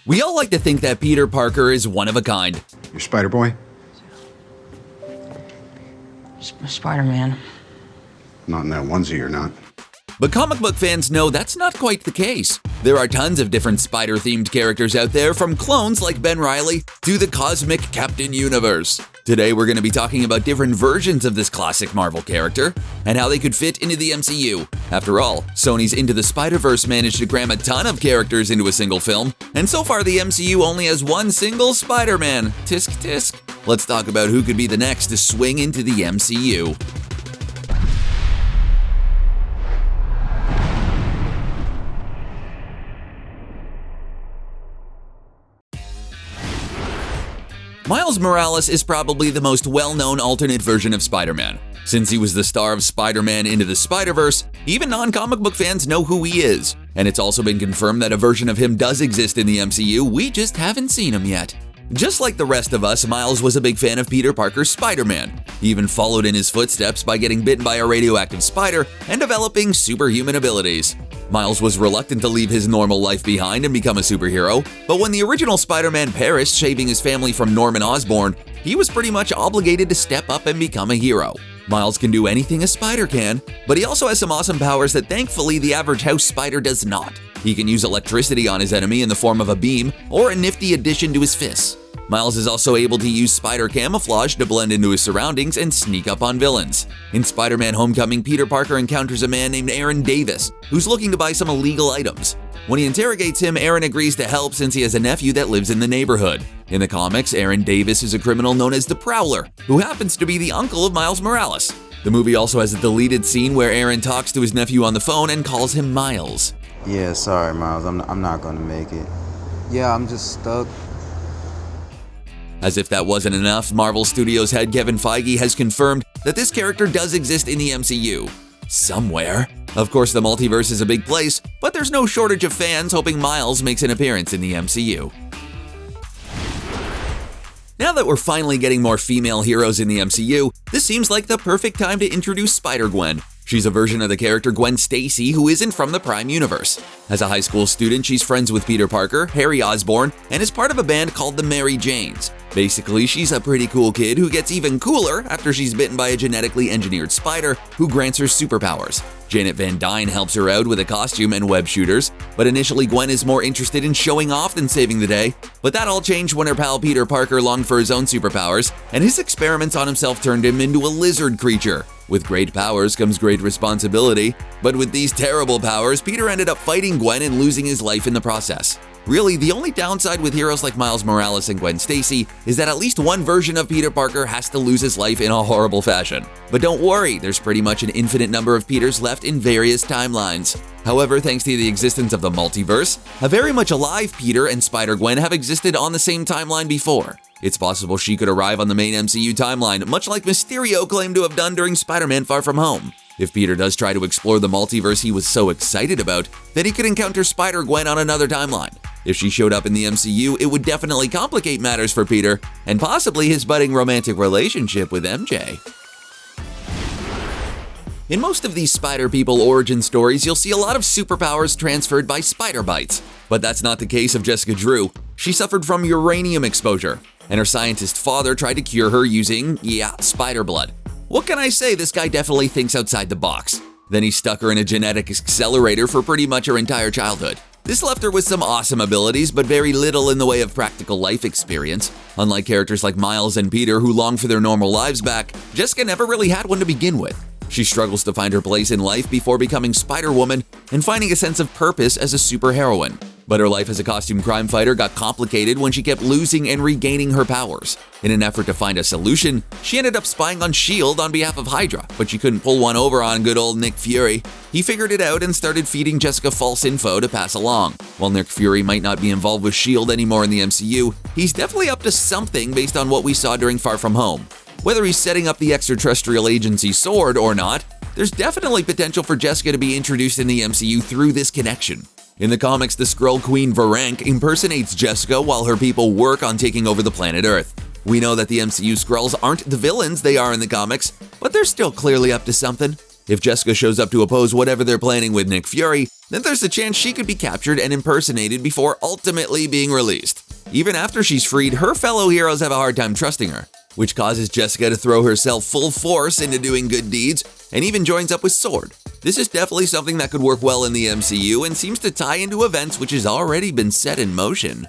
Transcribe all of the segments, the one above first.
We all like to think that Peter Parker is one of a kind. You're Spider-Boy? Spider-Man. Not in that onesie, you're not. But comic book fans know that's not quite the case. There are tons of different spider-themed characters out there, from clones like Ben Reilly to the cosmic Captain Universe. Today we're going to be talking about different versions of this classic Marvel character and how they could fit into the MCU. After all, Sony's Into the Spider-Verse managed to cram a ton of characters into a single film, and so far the MCU only has one single Spider-Man. Tisk tisk. Let's talk about who could be the next to swing into the MCU. Miles Morales is probably the most well-known alternate version of Spider-Man. Since he was the star of Spider-Man Into the Spider-Verse, even non-comic book fans know who he is. And it's also been confirmed that a version of him does exist in the MCU, we just haven't seen him yet. Just like the rest of us, Miles was a big fan of Peter Parker's Spider-Man. He even followed in his footsteps by getting bitten by a radioactive spider and developing superhuman abilities. Miles was reluctant to leave his normal life behind and become a superhero, but when the original Spider-Man perished, saving his family from Norman Osborn, he was pretty much obligated to step up and become a hero. Miles can do anything a spider can, but he also has some awesome powers that thankfully the average house spider does not. He can use electricity on his enemy in the form of a beam or a nifty addition to his fists. Miles is also able to use spider camouflage to blend into his surroundings and sneak up on villains. In Spider-Man Homecoming, Peter Parker encounters a man named Aaron Davis, who's looking to buy some illegal items. When he interrogates him, Aaron agrees to help since he has a nephew that lives in the neighborhood. In the comics, Aaron Davis is a criminal known as the Prowler, who happens to be the uncle of Miles Morales. The movie also has a deleted scene where Aaron talks to his nephew on the phone and calls him Miles. Yeah, sorry, Miles. I'm not gonna make it. Yeah, I'm just stuck. As if that wasn't enough, Marvel Studios head Kevin Feige has confirmed that this character does exist in the MCU. Somewhere. Of course, the multiverse is a big place, but there's no shortage of fans hoping Miles makes an appearance in the MCU. Now that we're finally getting more female heroes in the MCU, this seems like the perfect time to introduce Spider-Gwen. She's a version of the character Gwen Stacy who isn't from the Prime Universe. As a high school student, she's friends with Peter Parker, Harry Osborn, and is part of a band called the Mary Janes. Basically, she's a pretty cool kid who gets even cooler after she's bitten by a genetically engineered spider who grants her superpowers. Janet Van Dyne helps her out with a costume and web shooters, but initially Gwen is more interested in showing off than saving the day. But that all changed when her pal Peter Parker longed for his own superpowers, and his experiments on himself turned him into a lizard creature. With great powers comes great responsibility, but with these terrible powers, Peter ended up fighting Gwen and losing his life in the process. Really, the only downside with heroes like Miles Morales and Gwen Stacy is that at least one version of Peter Parker has to lose his life in a horrible fashion. But don't worry, there's pretty much an infinite number of Peters left in various timelines. However, thanks to the existence of the multiverse, a very much alive Peter and Spider-Gwen have existed on the same timeline before. It's possible she could arrive on the main MCU timeline, much like Mysterio claimed to have done during Spider-Man Far From Home. If Peter does try to explore the multiverse he was so excited about, then he could encounter Spider-Gwen on another timeline. If she showed up in the MCU, it would definitely complicate matters for Peter, and possibly his budding romantic relationship with MJ. In most of these Spider-People origin stories, you'll see a lot of superpowers transferred by spider bites. But that's not the case of Jessica Drew. She suffered from uranium exposure, and her scientist father tried to cure her using, spider blood. What can I say, this guy definitely thinks outside the box. Then he stuck her in a genetic accelerator for pretty much her entire childhood. This left her with some awesome abilities, but very little in the way of practical life experience. Unlike characters like Miles and Peter who long for their normal lives back, Jessica never really had one to begin with. She struggles to find her place in life before becoming Spider-Woman and finding a sense of purpose as a superheroine. But her life as a costume crime fighter got complicated when she kept losing and regaining her powers. In an effort to find a solution, she ended up spying on S.H.I.E.L.D. on behalf of Hydra, but she couldn't pull one over on good old Nick Fury. He figured it out and started feeding Jessica false info to pass along. While Nick Fury might not be involved with S.H.I.E.L.D. anymore in the MCU, he's definitely up to something based on what we saw during Far From Home. Whether he's setting up the extraterrestrial agency SWORD or not, there's definitely potential for Jessica to be introduced in the MCU through this connection. In the comics, the Skrull Queen Varank impersonates Jessica while her people work on taking over the planet Earth. We know that the MCU Skrulls aren't the villains they are in the comics, but they're still clearly up to something. If Jessica shows up to oppose whatever they're planning with Nick Fury, then there's a chance she could be captured and impersonated before ultimately being released. Even after she's freed, her fellow heroes have a hard time trusting her, which causes Jessica to throw herself full force into doing good deeds and even joins up with S.W.O.R.D. This is definitely something that could work well in the MCU and seems to tie into events which has already been set in motion.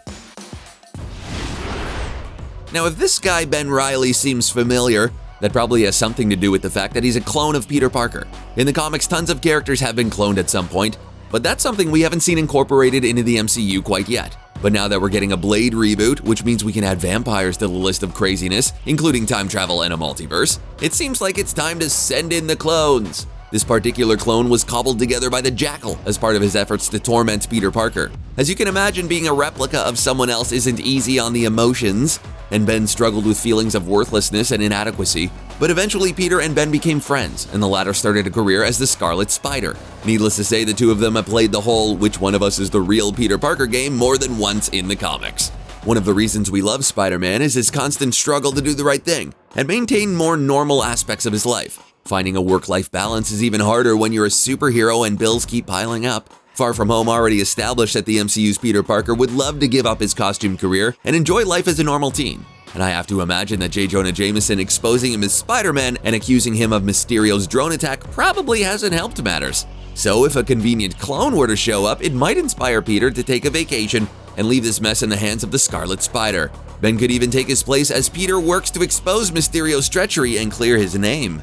Now, if this guy Ben Reilly seems familiar, that probably has something to do with the fact that he's a clone of Peter Parker. In the comics, tons of characters have been cloned at some point, but that's something we haven't seen incorporated into the MCU quite yet. But now that we're getting a Blade reboot, which means we can add vampires to the list of craziness, including time travel and a multiverse, it seems like it's time to send in the clones. This particular clone was cobbled together by the Jackal as part of his efforts to torment Peter Parker. As you can imagine, being a replica of someone else isn't easy on the emotions, and Ben struggled with feelings of worthlessness and inadequacy. But eventually Peter and Ben became friends, and the latter started a career as the Scarlet Spider. Needless to say, the two of them have played the whole "which one of us is the real Peter Parker" game more than once in the comics. One of the reasons we love Spider-Man is his constant struggle to do the right thing and maintain more normal aspects of his life. Finding a work-life balance is even harder when you're a superhero and bills keep piling up. Far From Home already established that the MCU's Peter Parker would love to give up his costume career and enjoy life as a normal teen. And I have to imagine that J. Jonah Jameson exposing him as Spider-Man and accusing him of Mysterio's drone attack probably hasn't helped matters. So if a convenient clone were to show up, it might inspire Peter to take a vacation and leave this mess in the hands of the Scarlet Spider. Ben could even take his place as Peter works to expose Mysterio's treachery and clear his name.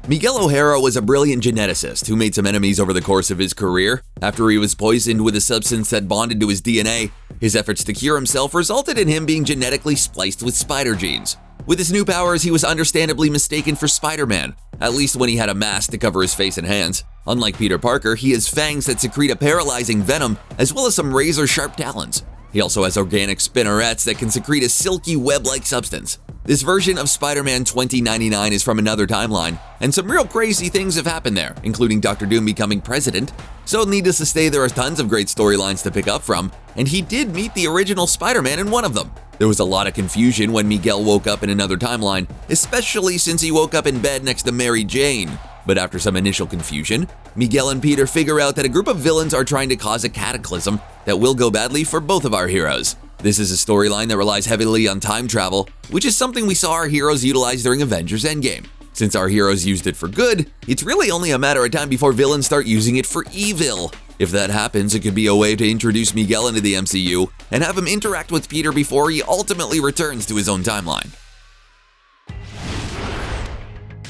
Miguel O'Hara was a brilliant geneticist who made some enemies over the course of his career. After he was poisoned with a substance that bonded to his DNA, his efforts to cure himself resulted in him being genetically spliced with spider genes. With his new powers, he was understandably mistaken for Spider-Man, at least when he had a mask to cover his face and hands. Unlike Peter Parker, he has fangs that secrete a paralyzing venom, as well as some razor-sharp talons. He also has organic spinnerets that can secrete a silky web-like substance. This version of Spider-Man 2099 is from another timeline, and some real crazy things have happened there, including Dr. Doom becoming president. So needless to say, there are tons of great storylines to pick up from, and he did meet the original Spider-Man in one of them. There was a lot of confusion when Miguel woke up in another timeline, especially since he woke up in bed next to Mary Jane. But after some initial confusion, Miguel and Peter figure out that a group of villains are trying to cause a cataclysm that will go badly for both of our heroes. This is a storyline that relies heavily on time travel, which is something we saw our heroes utilize during Avengers Endgame. Since our heroes used it for good, it's really only a matter of time before villains start using it for evil. If that happens, it could be a way to introduce Miguel into the MCU and have him interact with Peter before he ultimately returns to his own timeline.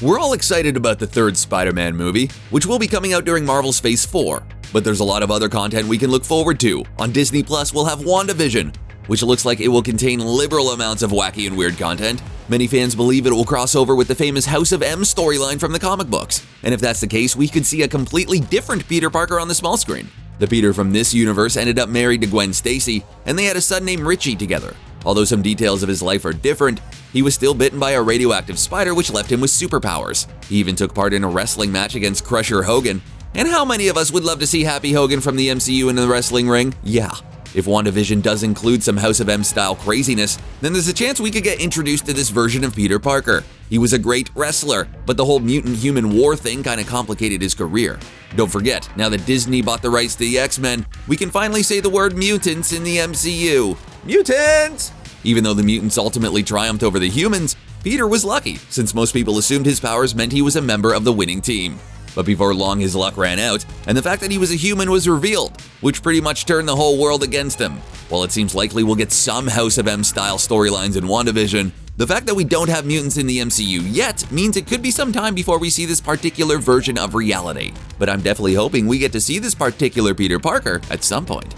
We're all excited about the third Spider-Man movie, which will be coming out during Marvel's Phase 4. But there's a lot of other content we can look forward to. On Disney Plus, we'll have WandaVision, which looks like it will contain liberal amounts of wacky and weird content. Many fans believe it will cross over with the famous House of M storyline from the comic books. And if that's the case, we could see a completely different Peter Parker on the small screen. The Peter from this universe ended up married to Gwen Stacy, and they had a son named Richie together. Although some details of his life are different, he was still bitten by a radioactive spider which left him with superpowers. He even took part in a wrestling match against Crusher Hogan. And how many of us would love to see Happy Hogan from the MCU in the wrestling ring? Yeah. If WandaVision does include some House of M-style craziness, then there's a chance we could get introduced to this version of Peter Parker. He was a great wrestler, but the whole mutant-human war thing kinda complicated his career. Don't forget, now that Disney bought the rights to the X-Men, we can finally say the word mutants in the MCU. Mutants! Even though the mutants ultimately triumphed over the humans, Peter was lucky, since most people assumed his powers meant he was a member of the winning team. But before long, his luck ran out, and the fact that he was a human was revealed, which pretty much turned the whole world against him. While it seems likely we'll get some House of M-style storylines in WandaVision, the fact that we don't have mutants in the MCU yet means it could be some time before we see this particular version of reality. But I'm definitely hoping we get to see this particular Peter Parker at some point.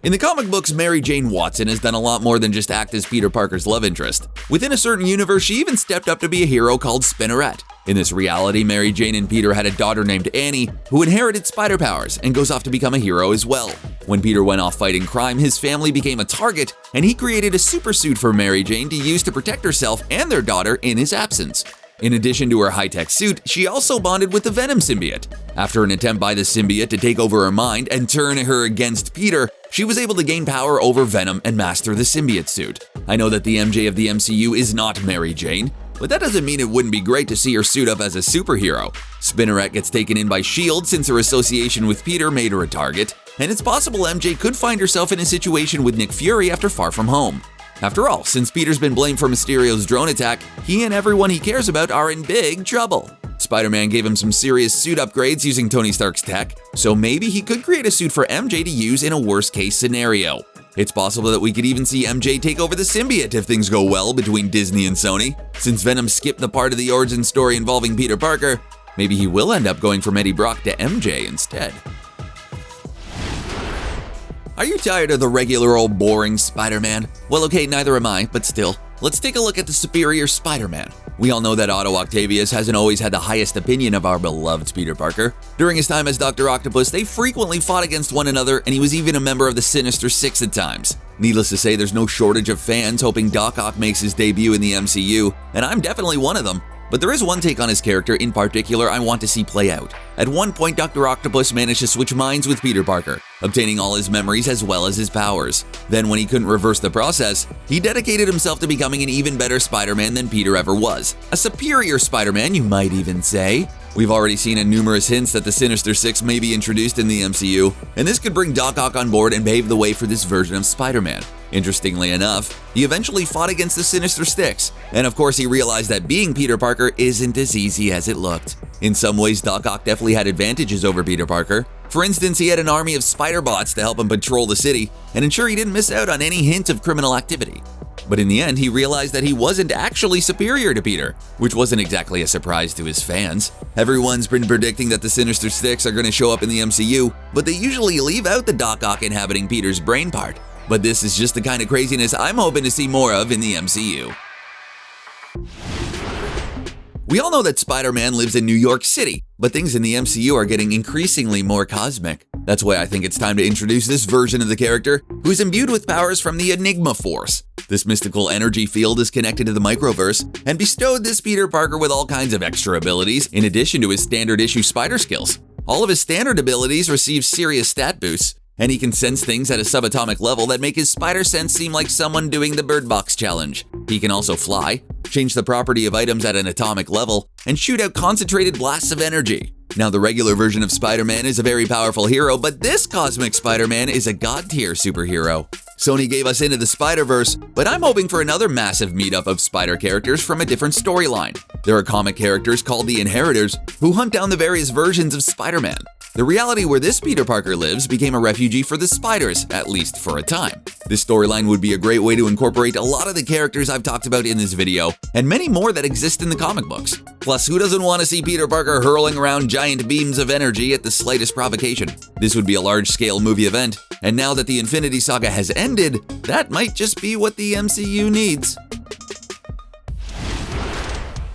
In the comic books, Mary Jane Watson has done a lot more than just act as Peter Parker's love interest. Within a certain universe, she even stepped up to be a hero called Spinneret. In this reality, Mary Jane and Peter had a daughter named Annie, who inherited spider powers and goes off to become a hero as well. When Peter went off fighting crime, his family became a target, and he created a super suit for Mary Jane to use to protect herself and their daughter in his absence. In addition to her high-tech suit, she also bonded with the Venom symbiote. After an attempt by the symbiote to take over her mind and turn her against Peter, she was able to gain power over Venom and master the symbiote suit. I know that the MJ of the MCU is not Mary Jane, but that doesn't mean it wouldn't be great to see her suit up as a superhero. Spinneret gets taken in by S.H.I.E.L.D. since her association with Peter made her a target, and it's possible MJ could find herself in a situation with Nick Fury after Far From Home. After all, since Peter's been blamed for Mysterio's drone attack, he and everyone he cares about are in big trouble. Spider-Man gave him some serious suit upgrades using Tony Stark's tech, so maybe he could create a suit for MJ to use in a worst-case scenario. It's possible that we could even see MJ take over the symbiote if things go well between Disney and Sony. Since Venom skipped the part of the origin story involving Peter Parker, maybe he will end up going from Eddie Brock to MJ instead. Are you tired of the regular old boring Spider-Man? Well, okay, neither am I, but still. Let's take a look at the superior Spider-Man. We all know that Otto Octavius hasn't always had the highest opinion of our beloved Peter Parker. During his time as Dr. Octopus, they frequently fought against one another, and he was even a member of the Sinister Six at times. Needless to say, there's no shortage of fans hoping Doc Ock makes his debut in the MCU, and I'm definitely one of them. But there is one take on his character in particular I want to see play out. At one point, Dr. Octopus managed to switch minds with Peter Parker, obtaining all his memories as well as his powers. Then, when he couldn't reverse the process, he dedicated himself to becoming an even better Spider-Man than Peter ever was. A superior Spider-Man, you might even say. We've already seen in numerous hints that the Sinister Six may be introduced in the MCU, and this could bring Doc Ock on board and pave the way for this version of Spider-Man. Interestingly enough, he eventually fought against the Sinister Six, and of course he realized that being Peter Parker isn't as easy as it looked. In some ways, Doc Ock definitely had advantages over Peter Parker. For instance, he had an army of spider bots to help him patrol the city and ensure he didn't miss out on any hint of criminal activity. But in the end, he realized that he wasn't actually superior to Peter, which wasn't exactly a surprise to his fans. Everyone's been predicting that the Sinister Six are going to show up in the MCU, but they usually leave out the Doc Ock inhabiting Peter's brain part. But this is just the kind of craziness I'm hoping to see more of in the MCU. We all know that Spider-Man lives in New York City, but things in the MCU are getting increasingly more cosmic. That's why I think it's time to introduce this version of the character, who's imbued with powers from the Enigma Force. This mystical energy field is connected to the Microverse and bestowed this Peter Parker with all kinds of extra abilities in addition to his standard issue spider skills. All of his standard abilities receive serious stat boosts, and he can sense things at a subatomic level that make his spider sense seem like someone doing the Bird Box challenge. He can also fly, change the property of items at an atomic level, and shoot out concentrated blasts of energy. Now, the regular version of Spider-Man is a very powerful hero, but this cosmic Spider-Man is a god-tier superhero. Sony gave us Into the Spider-Verse, but I'm hoping for another massive meetup of spider characters from a different storyline. There are comic characters called the Inheritors who hunt down the various versions of Spider-Man. The reality where this Peter Parker lives became a refugee for the spiders, at least for a time. This storyline would be a great way to incorporate a lot of the characters I've talked about in this video, and many more that exist in the comic books. Plus, who doesn't want to see Peter Parker hurling around giant beams of energy at the slightest provocation? This would be a large-scale movie event, and now that the Infinity Saga has ended, that might just be what the MCU needs.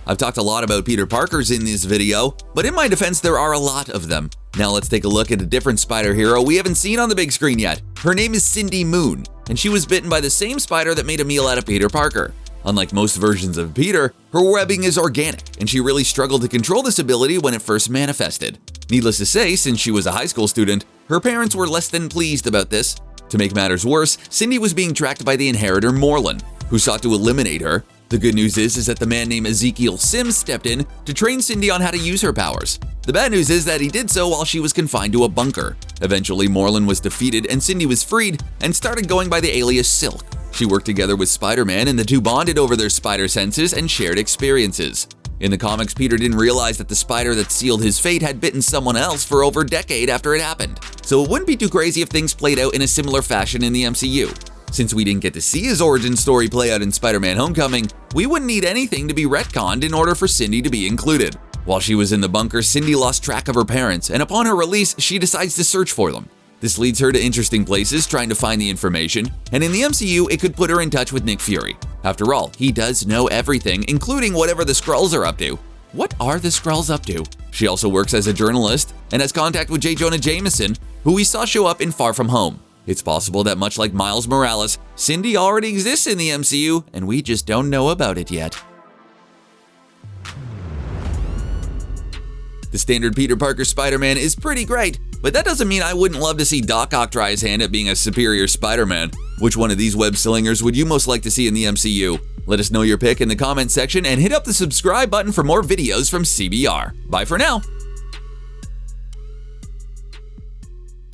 I've talked a lot about Peter Parkers in this video, but in my defense, there are a lot of them. Now let's take a look at a different spider hero we haven't seen on the big screen yet. Her name is Cindy Moon, and she was bitten by the same spider that made a meal out of Peter Parker. Unlike most versions of Peter, her webbing is organic, and she really struggled to control this ability when it first manifested. Needless to say, since she was a high school student, her parents were less than pleased about this. To make matters worse, Cindy was being tracked by the inheritor Morlun, who sought to eliminate her. The good news is that the man named Ezekiel Sims stepped in to train Cindy on how to use her powers. The bad news is that he did so while she was confined to a bunker. Eventually, Morlun was defeated and Cindy was freed and started going by the alias Silk. She worked together with Spider-Man and the two bonded over their spider senses and shared experiences. In the comics, Peter didn't realize that the spider that sealed his fate had bitten someone else for over a decade after it happened. So it wouldn't be too crazy if things played out in a similar fashion in the MCU. Since we didn't get to see his origin story play out in Spider-Man Homecoming, we wouldn't need anything to be retconned in order for Cindy to be included. While she was in the bunker, Cindy lost track of her parents, and upon her release, she decides to search for them. This leads her to interesting places trying to find the information, and in the MCU, it could put her in touch with Nick Fury. After all, he does know everything, including whatever the Skrulls are up to. What are the Skrulls up to? She also works as a journalist and has contact with J. Jonah Jameson, who we saw show up in Far From Home. It's possible that much like Miles Morales, Cindy already exists in the MCU, and we just don't know about it yet. The standard Peter Parker Spider-Man is pretty great, but that doesn't mean I wouldn't love to see Doc Ock try his hand at being a superior Spider-Man. Which one of these web slingers would you most like to see in the MCU? Let us know your pick in the comments section and hit up the subscribe button for more videos from CBR. Bye for now.